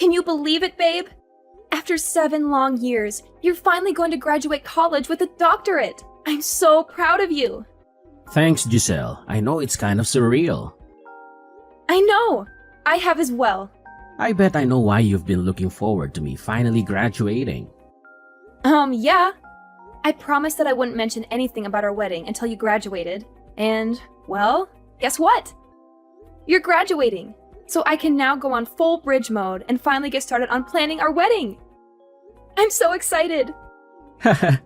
Can you believe it, babe? After 7 long years, you're finally going to graduate college with a doctorate. I'm so proud of you. Thanks, Giselle. I know it's kind of surreal. I know. I have as well. I bet I know why you've been looking forward to me finally graduating. Yeah. I promised that I wouldn't mention anything about our wedding until you graduated. And, well, guess what? You're graduating. So I can now go on full bridge mode and finally get started on planning our wedding. I'm so excited.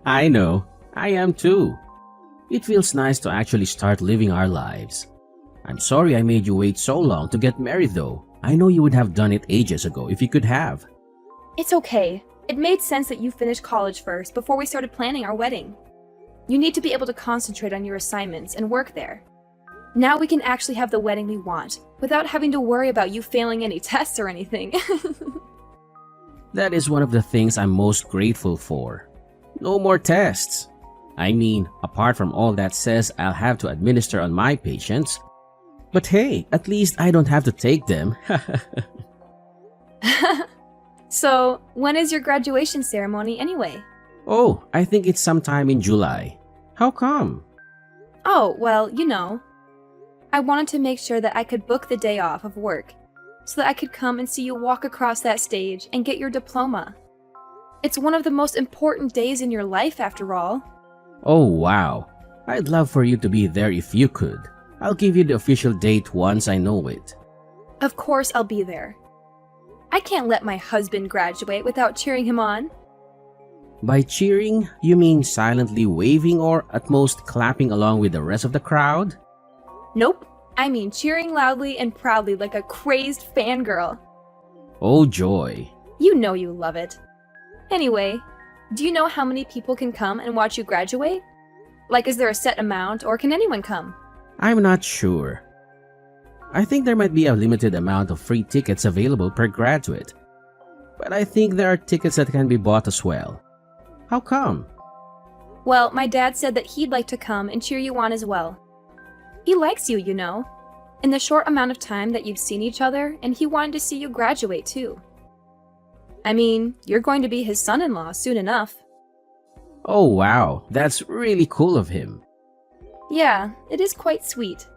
I know. I am too. It feels nice to actually start living our lives. I'm sorry I made you wait so long to get married though. I know you would have done it ages ago if you could have. It's okay. It made sense that you finish college first before we started planning our wedding. You need to be able to concentrate on your assignments and work there. Now we can actually have the wedding we want, without having to worry about you failing any tests or anything. That is one of the things I'm most grateful for. No more tests. I mean, apart from all that says I'll have to administer on my patients. But hey, at least I don't have to take them. So, when is your graduation ceremony anyway? Oh, I think it's sometime in July. How come? Oh, well, I wanted to make sure that I could book the day off of work so that I could come and see you walk across that stage and get your diploma. It's one of the most important days in your life, after all. Oh, wow. I'd love for you to be there if you could. I'll give you the official date once I know it. Of course I'll be there. I can't let my husband graduate without cheering him on. By cheering, you mean silently waving or at most clapping along with the rest of the crowd? Nope. I mean cheering loudly and proudly like a crazed fangirl. Oh joy. You know you love it. Anyway, do you know how many people can come and watch you graduate? Like, is there a set amount, or can anyone come? I'm not sure. I think there might be a limited amount of free tickets available per graduate. But I think there are tickets that can be bought as well. How come? Well, my dad said that he'd like to come and cheer you on as well. He likes you, in the short amount of time that you've seen each other, and he wanted to see you graduate too. I mean, you're going to be his son-in-law soon enough. Oh wow, that's really cool of him. Yeah, it is quite sweet.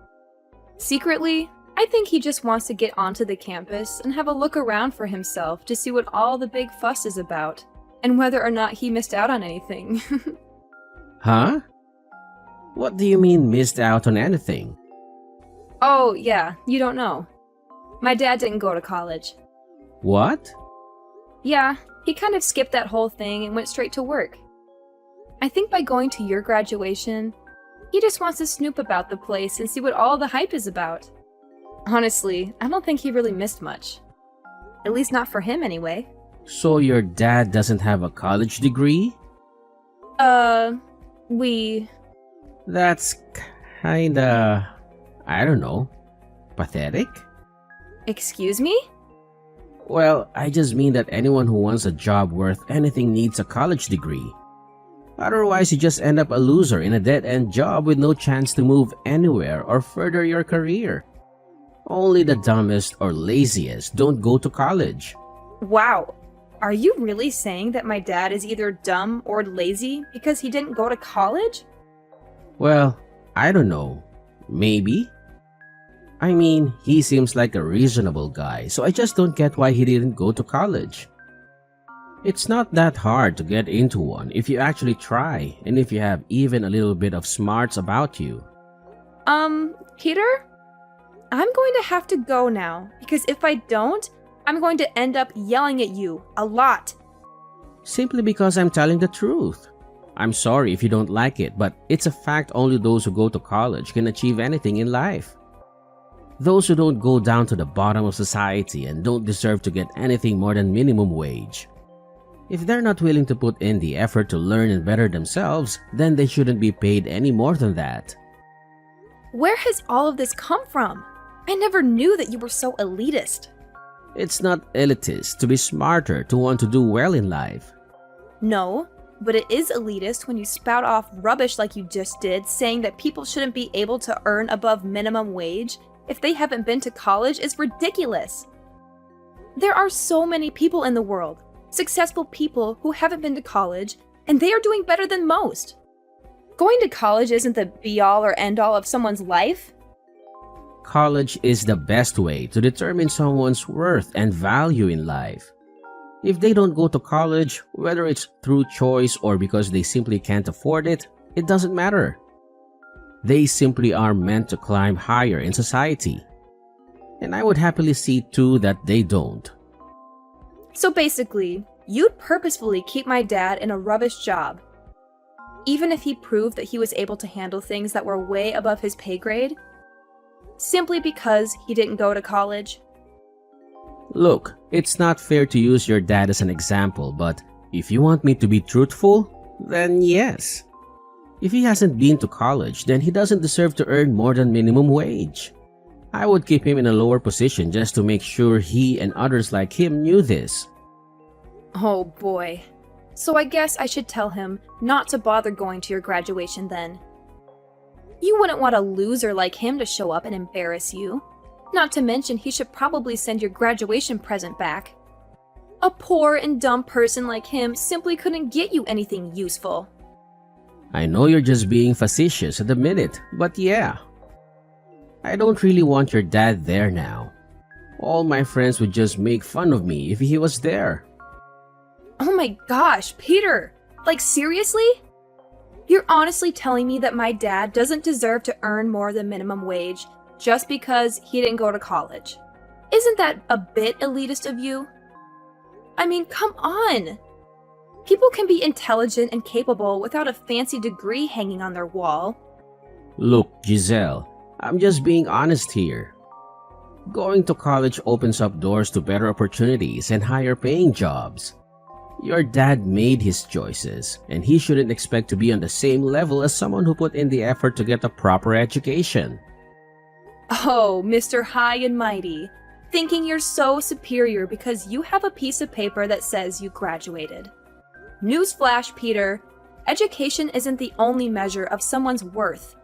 Secretly, I think he just wants to get onto the campus and have a look around for himself to see what all the big fuss is about, and whether or not he missed out on anything. Huh? What do you mean missed out on anything? Oh, yeah, you don't know. My dad didn't go to college. What? Yeah, he kind of skipped that whole thing and went straight to work. I think by going to your graduation, he just wants to snoop about the place and see what all the hype is about. Honestly, I don't think he really missed much. At least not for him anyway. So your dad doesn't have a college degree? We... That's kinda... I don't know. Pathetic? Excuse me? Well, I just mean that anyone who wants a job worth anything needs a college degree. Otherwise, you just end up a loser in a dead-end job with no chance to move anywhere or further your career. Only the dumbest or laziest don't go to college. Wow. Are you really saying that my dad is either dumb or lazy because he didn't go to college? Well, I don't know. Maybe? I mean, he seems like a reasonable guy, so I just don't get why he didn't go to college. It's not that hard to get into one if you actually try and if you have even a little bit of smarts about you. Peter? I'm going to have to go now, because if I don't, I'm going to end up yelling at you a lot. Simply because I'm telling the truth. I'm sorry if you don't like it, but it's a fact only those who go to college can achieve anything in life. Those who don't go down to the bottom of society and don't deserve to get anything more than minimum wage. If they're not willing to put in the effort to learn and better themselves, then they shouldn't be paid any more than that. Where has all of this come from? I never knew that you were so elitist. It's not elitist to be smarter to want to do well in life. No, but it is elitist when you spout off rubbish like you just did, saying that people shouldn't be able to earn above minimum wage if they haven't been to college is ridiculous. There are so many people in the world, successful people who haven't been to college, and they are doing better than most. Going to college isn't the be-all or end-all of someone's life. College is the best way to determine someone's worth and value in life. If they don't go to college, whether it's through choice or because they simply can't afford it, it doesn't matter. They simply are meant to climb higher in society. And I would happily see too that they don't. So basically, you'd purposefully keep my dad in a rubbish job, even if he proved that he was able to handle things that were way above his pay grade, simply because he didn't go to college. Look, it's not fair to use your dad as an example, but if you want me to be truthful, then yes. If he hasn't been to college, then he doesn't deserve to earn more than minimum wage. I would keep him in a lower position just to make sure he and others like him knew this. Oh boy. So I guess I should tell him not to bother going to your graduation then. You wouldn't want a loser like him to show up and embarrass you. Not to mention he should probably send your graduation present back. A poor and dumb person like him simply couldn't get you anything useful. I know you're just being facetious at the minute, but yeah. I don't really want your dad there now. All my friends would just make fun of me if he was there. Oh my gosh, Peter! Like seriously? You're honestly telling me that my dad doesn't deserve to earn more than minimum wage just because he didn't go to college? Isn't that a bit elitist of you? I mean, come on! People can be intelligent and capable without a fancy degree hanging on their wall. Look, Giselle, I'm just being honest here. Going to college opens up doors to better opportunities and higher paying jobs. Your dad made his choices, and he shouldn't expect to be on the same level as someone who put in the effort to get a proper education. Oh, Mr. High and Mighty, thinking you're so superior because you have a piece of paper that says you graduated. Newsflash, Peter, education isn't the only measure of someone's worth.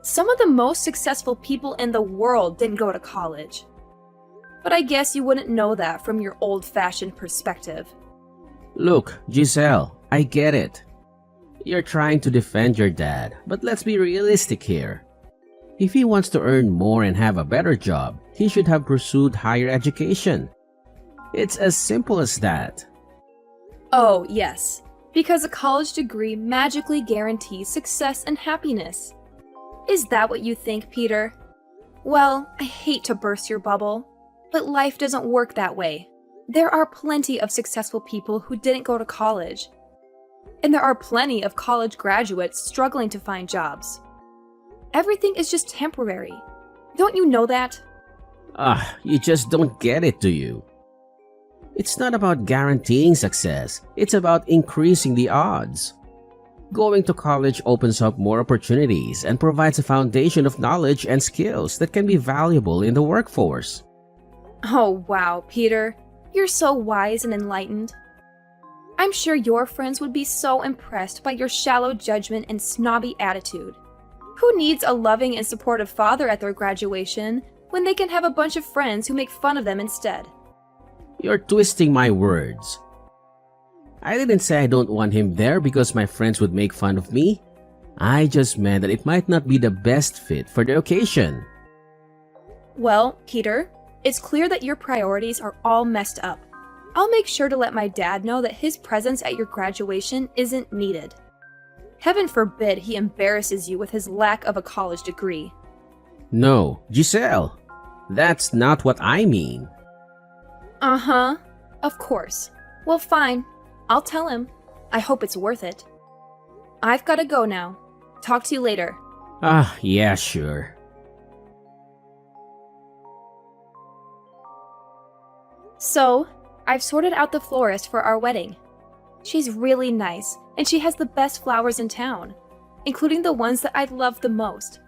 Some of the most successful people in the world didn't go to college. But I guess you wouldn't know that from your old-fashioned perspective. Look, Giselle, I get it. You're trying to defend your dad, but let's be realistic here. If he wants to earn more and have a better job, he should have pursued higher education. It's as simple as that. Oh, yes, because a college degree magically guarantees success and happiness. Is that what you think, Peter? Well, I hate to burst your bubble, but life doesn't work that way. There are plenty of successful people who didn't go to college. And there are plenty of college graduates struggling to find jobs. Everything is just temporary. Don't you know that? You just don't get it, do you? It's not about guaranteeing success, it's about increasing the odds. Going to college opens up more opportunities and provides a foundation of knowledge and skills that can be valuable in the workforce. Oh wow, Peter. You're so wise and enlightened. I'm sure your friends would be so impressed by your shallow judgment and snobby attitude. Who needs a loving and supportive father at their graduation when they can have a bunch of friends who make fun of them instead? You're twisting my words. I didn't say I don't want him there because my friends would make fun of me. I just meant that it might not be the best fit for the occasion. Well, Peter, it's clear that your priorities are all messed up. I'll make sure to let my dad know that his presence at your graduation isn't needed. Heaven forbid he embarrasses you with his lack of a college degree. No, Giselle, that's not what I mean. Uh-huh, of course. Well, fine. I'll tell him. I hope it's worth it. I've gotta go now. Talk to you later. Yeah, sure. So, I've sorted out the florist for our wedding. She's really nice, and she has the best flowers in town, including the ones that I love the most.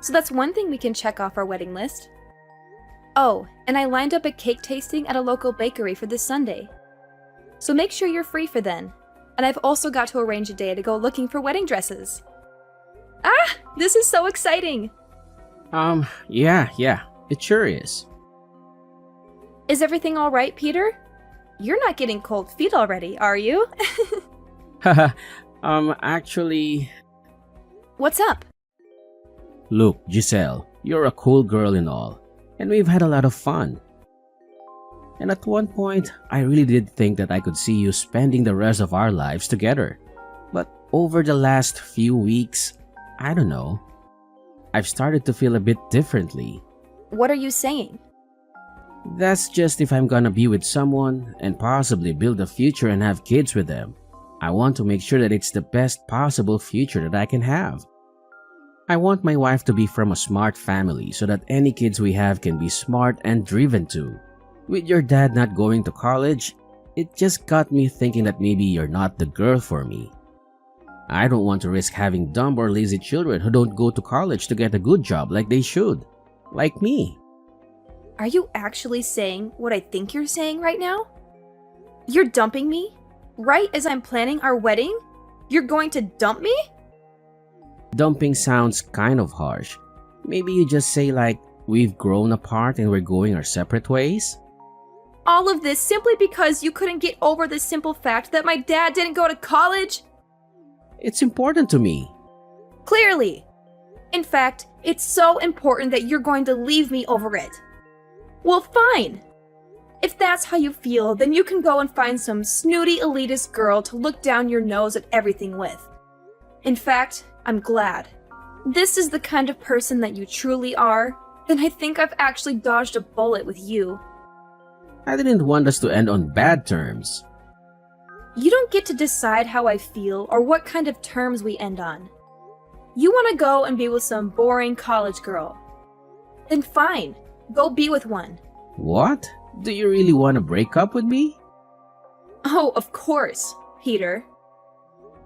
So that's one thing we can check off our wedding list. Oh, and I lined up a cake tasting at a local bakery for this Sunday. So make sure you're free for then. And I've also got to arrange a day to go looking for wedding dresses. Ah, this is so exciting! Yeah, it sure is. Is everything all right, Peter? You're not getting cold feet already, are you? Haha, actually. What's up? Look, Giselle, you're a cool girl and all, and we've had a lot of fun. And at one point, I really did think that I could see you spending the rest of our lives together. But over the last few weeks, I don't know, I've started to feel a bit differently. What are you saying? That's just if I'm gonna be with someone and possibly build a future and have kids with them, I want to make sure that it's the best possible future that I can have. I want my wife to be from a smart family so that any kids we have can be smart and driven too. With your dad not going to college, it just got me thinking that maybe you're not the girl for me. I don't want to risk having dumb or lazy children who don't go to college to get a good job like they should. Like me. Are you actually saying what I think you're saying right now? You're dumping me? Right as I'm planning our wedding? You're going to dump me? Dumping sounds kind of harsh. Maybe you just say like, we've grown apart and we're going our separate ways? All of this simply because you couldn't get over the simple fact that my dad didn't go to college? It's important to me. Clearly. In fact, it's so important that you're going to leave me over it. Well, fine. If that's how you feel, then you can go and find some snooty elitist girl to look down your nose at everything with. In fact, I'm glad. This is the kind of person that you truly are, then I think I've actually dodged a bullet with you. I didn't want us to end on bad terms. You don't get to decide how I feel or what kind of terms we end on. You want to go and be with some boring college girl. Then fine, go be with one. What? Do you really want to break up with me? Oh, of course, Peter.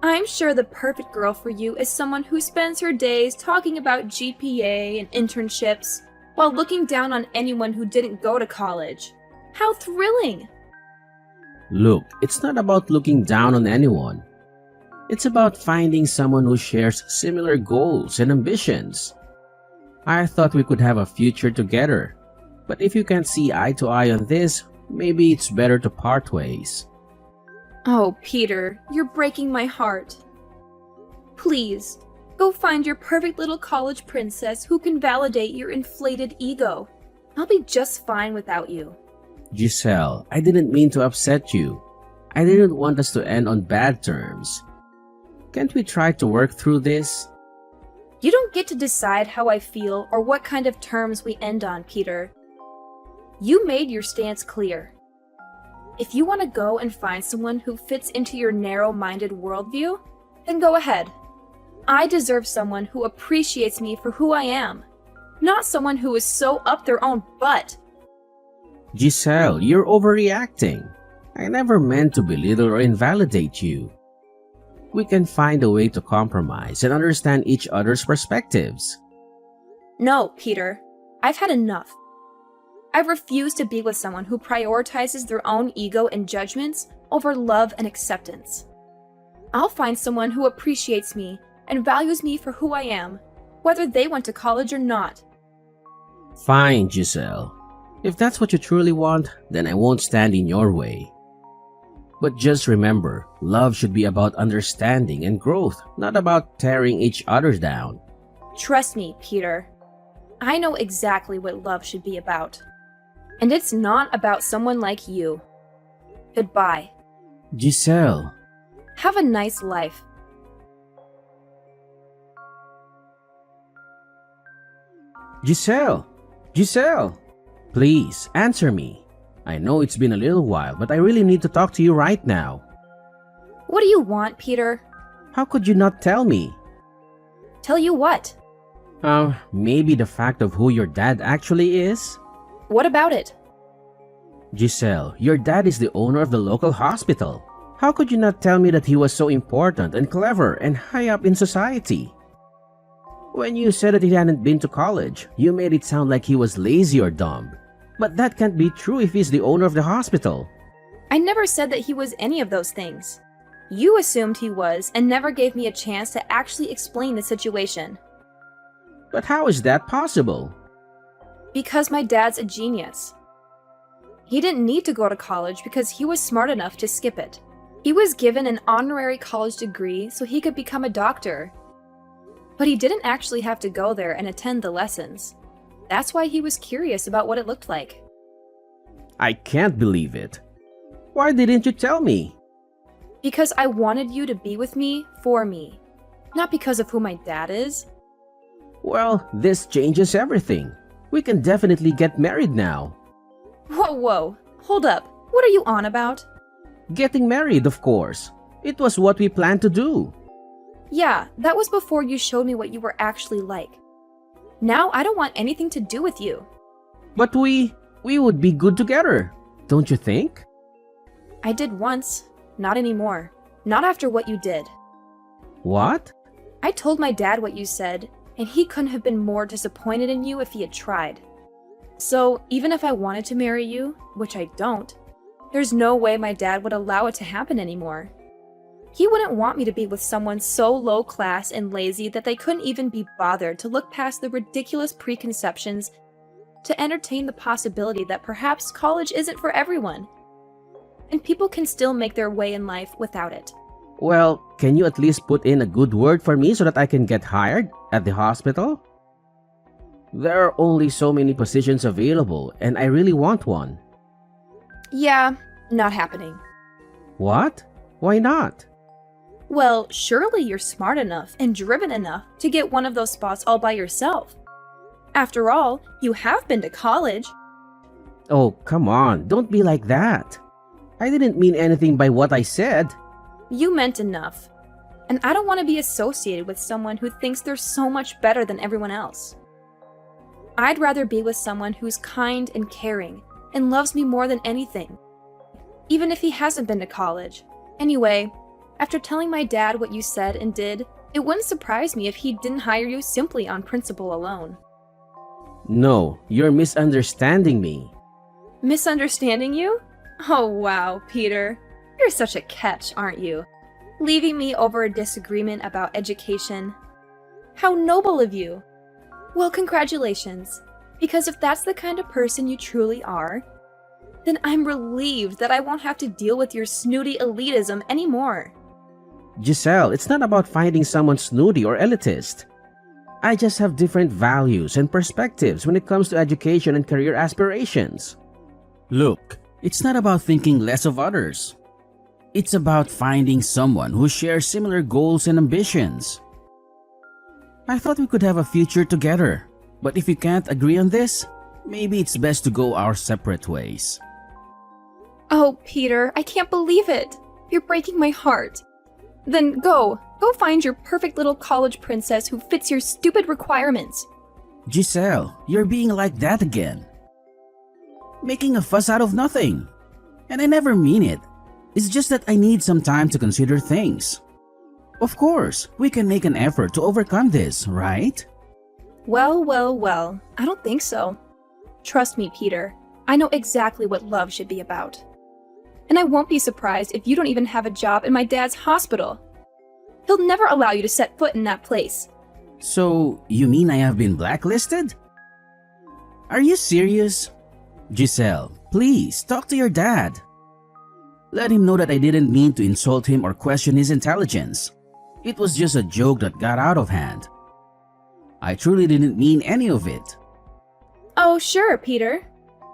I'm sure the perfect girl for you is someone who spends her days talking about GPA and internships while looking down on anyone who didn't go to college. How thrilling! Look, it's not about looking down on anyone. It's about finding someone who shares similar goals and ambitions. I thought we could have a future together, but if you can't see eye to eye on this, maybe it's better to part ways. Oh, Peter, you're breaking my heart. Please, go find your perfect little college princess who can validate your inflated ego. I'll be just fine without you. Giselle, I didn't mean to upset you. I didn't want us to end on bad terms. Can't we try to work through this? You don't get to decide how I feel or what kind of terms we end on, Peter. You made your stance clear. If you want to go and find someone who fits into your narrow-minded worldview, then go ahead. I deserve someone who appreciates me for who I am, not someone who is so up their own butt. Giselle, you're overreacting. I never meant to belittle or invalidate you. We can find a way to compromise and understand each other's perspectives. No, Peter. I've had enough. I refuse to be with someone who prioritizes their own ego and judgments over love and acceptance. I'll find someone who appreciates me and values me for who I am, whether they went to college or not. Fine, Giselle. If that's what you truly want, then I won't stand in your way. But just remember, love should be about understanding and growth, not about tearing each other down. Trust me, Peter. I know exactly what love should be about. And it's not about someone like you. Goodbye. Giselle. Have a nice life. Giselle! Giselle! Please, answer me. I know it's been a little while, but I really need to talk to you right now. What do you want, Peter? How could you not tell me? Tell you what? Maybe the fact of who your dad actually is? What about it? Giselle, your dad is the owner of the local hospital. How could you not tell me that he was so important and clever and high up in society? When you said that he hadn't been to college, you made it sound like he was lazy or dumb. But that can't be true if he's the owner of the hospital. I never said that he was any of those things. You assumed he was and never gave me a chance to actually explain the situation. But how is that possible? Because my dad's a genius. He didn't need to go to college because he was smart enough to skip it. He was given an honorary college degree so he could become a doctor. But he didn't actually have to go there and attend the lessons. That's why he was curious about what it looked like. I can't believe it. Why didn't you tell me? Because I wanted you to be with me for me, not because of who my dad is. Well, this changes everything. We can definitely get married now. Whoa, hold up. What are you on about? Getting married, of course. It was what we planned to do. Yeah, that was before you showed me what you were actually like. Now I don't want anything to do with you. But we would be good together, don't you think? I did once, not anymore. Not after what you did. What? I told my dad what you said, and he couldn't have been more disappointed in you if he had tried. So, even if I wanted to marry you, which I don't, there's no way my dad would allow it to happen anymore. He wouldn't want me to be with someone so low class and lazy that they couldn't even be bothered to look past the ridiculous preconceptions to entertain the possibility that perhaps college isn't for everyone, and people can still make their way in life without it. Well, can you at least put in a good word for me so that I can get hired at the hospital? There are only so many positions available, and I really want one. Yeah, not happening. What? Why not? Well, surely you're smart enough and driven enough to get one of those spots all by yourself. After all, you have been to college. Oh, come on, don't be like that. I didn't mean anything by what I said. You meant enough. And I don't want to be associated with someone who thinks they're so much better than everyone else. I'd rather be with someone who's kind and caring and loves me more than anything, even if he hasn't been to college. Anyway, after telling my dad what you said and did, it wouldn't surprise me if he didn't hire you simply on principle alone. No, you're misunderstanding me. Misunderstanding you? Oh wow, Peter. You're such a catch, aren't you? Leaving me over a disagreement about education. How noble of you! Well, congratulations. Because if that's the kind of person you truly are, then I'm relieved that I won't have to deal with your snooty elitism anymore. Giselle, it's not about finding someone snooty or elitist. I just have different values and perspectives when it comes to education and career aspirations. Look, it's not about thinking less of others. It's about finding someone who shares similar goals and ambitions. I thought we could have a future together, but if we can't agree on this, maybe it's best to go our separate ways. Oh, Peter, I can't believe it. You're breaking my heart. Then go find your perfect little college princess who fits your stupid requirements. Giselle, you're being like that again. Making a fuss out of nothing. And I never mean it. It's just that I need some time to consider things. Of course, we can make an effort to overcome this, right? Well, I don't think so. Trust me, Peter. I know exactly what love should be about. And I won't be surprised if you don't even have a job in my dad's hospital. He'll never allow you to set foot in that place. So, you mean I have been blacklisted? Are you serious? Giselle, please talk to your dad. Let him know that I didn't mean to insult him or question his intelligence. It was just a joke that got out of hand. I truly didn't mean any of it. Oh, sure, Peter.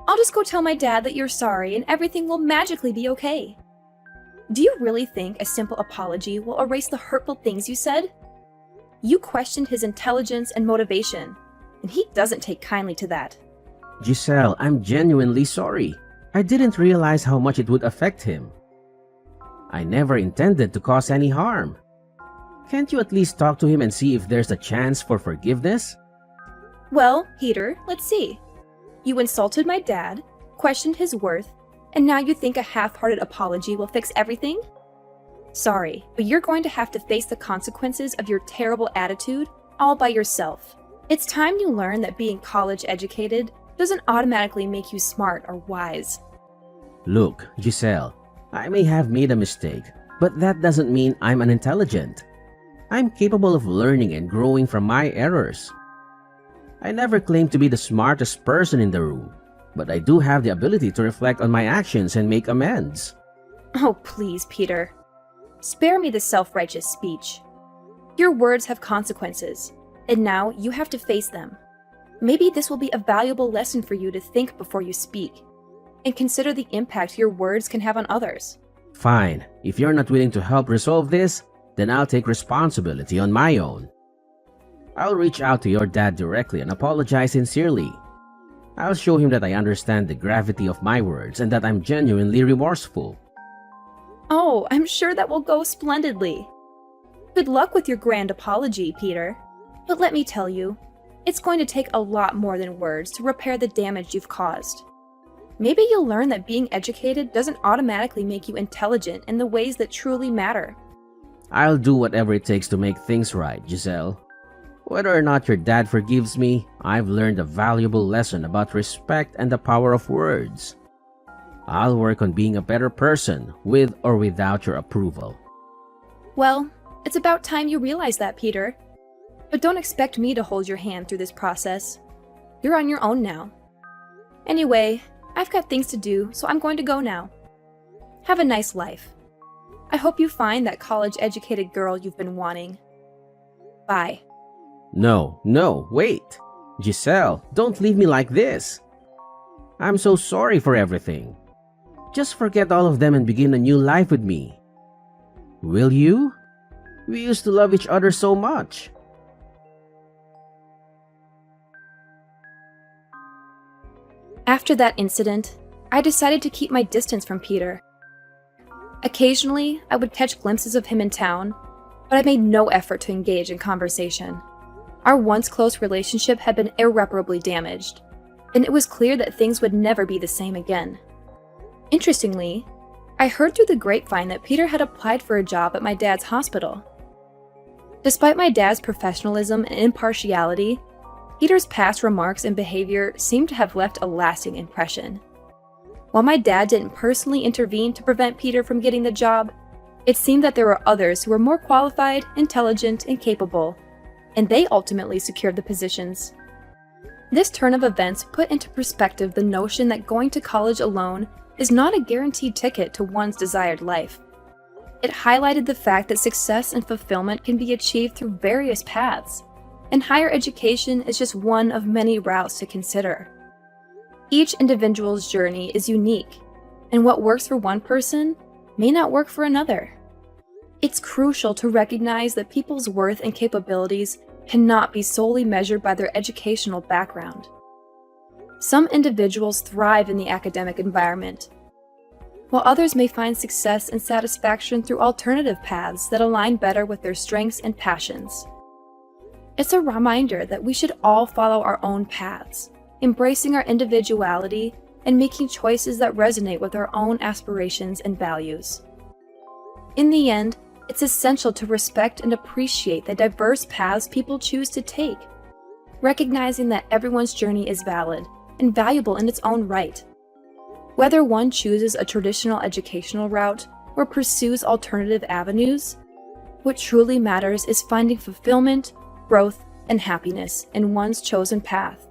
I'll just go tell my dad that you're sorry and everything will magically be okay. Do you really think a simple apology will erase the hurtful things you said? You questioned his intelligence and motivation, and he doesn't take kindly to that. Giselle, I'm genuinely sorry. I didn't realize how much it would affect him. I never intended to cause any harm. Can't you at least talk to him and see if there's a chance for forgiveness? Well, Peter, let's see. You insulted my dad, questioned his worth, and now you think a half-hearted apology will fix everything? Sorry, but you're going to have to face the consequences of your terrible attitude all by yourself. It's time you learn that being college educated doesn't automatically make you smart or wise. Look, Giselle, I may have made a mistake, but that doesn't mean I'm unintelligent. I'm capable of learning and growing from my errors. I never claimed to be the smartest person in the room, but I do have the ability to reflect on my actions and make amends. Oh, please, Peter. Spare me the self-righteous speech. Your words have consequences, and now you have to face them. Maybe this will be a valuable lesson for you to think before you speak, and consider the impact your words can have on others. Fine, if you're not willing to help resolve this, then I'll take responsibility on my own. I'll reach out to your dad directly and apologize sincerely. I'll show him that I understand the gravity of my words and that I'm genuinely remorseful. Oh, I'm sure that will go splendidly. Good luck with your grand apology, Peter. But let me tell you, it's going to take a lot more than words to repair the damage you've caused. Maybe you'll learn that being educated doesn't automatically make you intelligent in the ways that truly matter. I'll do whatever it takes to make things right, Giselle. Whether or not your dad forgives me, I've learned a valuable lesson about respect and the power of words. I'll work on being a better person, with or without your approval. Well, it's about time you realize that, Peter. But don't expect me to hold your hand through this process. You're on your own now. Anyway, I've got things to do, so I'm going to go now. Have a nice life. I hope you find that college-educated girl you've been wanting. Bye. No, wait. Giselle, don't leave me like this. I'm so sorry for everything. Just forget all of them and begin a new life with me. Will you? We used to love each other so much. After that incident, I decided to keep my distance from Peter. Occasionally, I would catch glimpses of him in town, but I made no effort to engage in conversation. Our once close relationship had been irreparably damaged, and it was clear that things would never be the same again. Interestingly, I heard through the grapevine that Peter had applied for a job at my dad's hospital. Despite my dad's professionalism and impartiality, Peter's past remarks and behavior seemed to have left a lasting impression. While my dad didn't personally intervene to prevent Peter from getting the job, it seemed that there were others who were more qualified, intelligent, and capable, and they ultimately secured the positions. This turn of events put into perspective the notion that going to college alone is not a guaranteed ticket to one's desired life. It highlighted the fact that success and fulfillment can be achieved through various paths, and higher education is just one of many routes to consider. Each individual's journey is unique, and what works for one person may not work for another. It's crucial to recognize that people's worth and capabilities cannot be solely measured by their educational background. Some individuals thrive in the academic environment, while others may find success and satisfaction through alternative paths that align better with their strengths and passions. It's a reminder that we should all follow our own paths, embracing our individuality and making choices that resonate with our own aspirations and values. In the end, it's essential to respect and appreciate the diverse paths people choose to take, recognizing that everyone's journey is valid and valuable in its own right. Whether one chooses a traditional educational route or pursues alternative avenues, what truly matters is finding fulfillment, growth, and happiness in one's chosen path.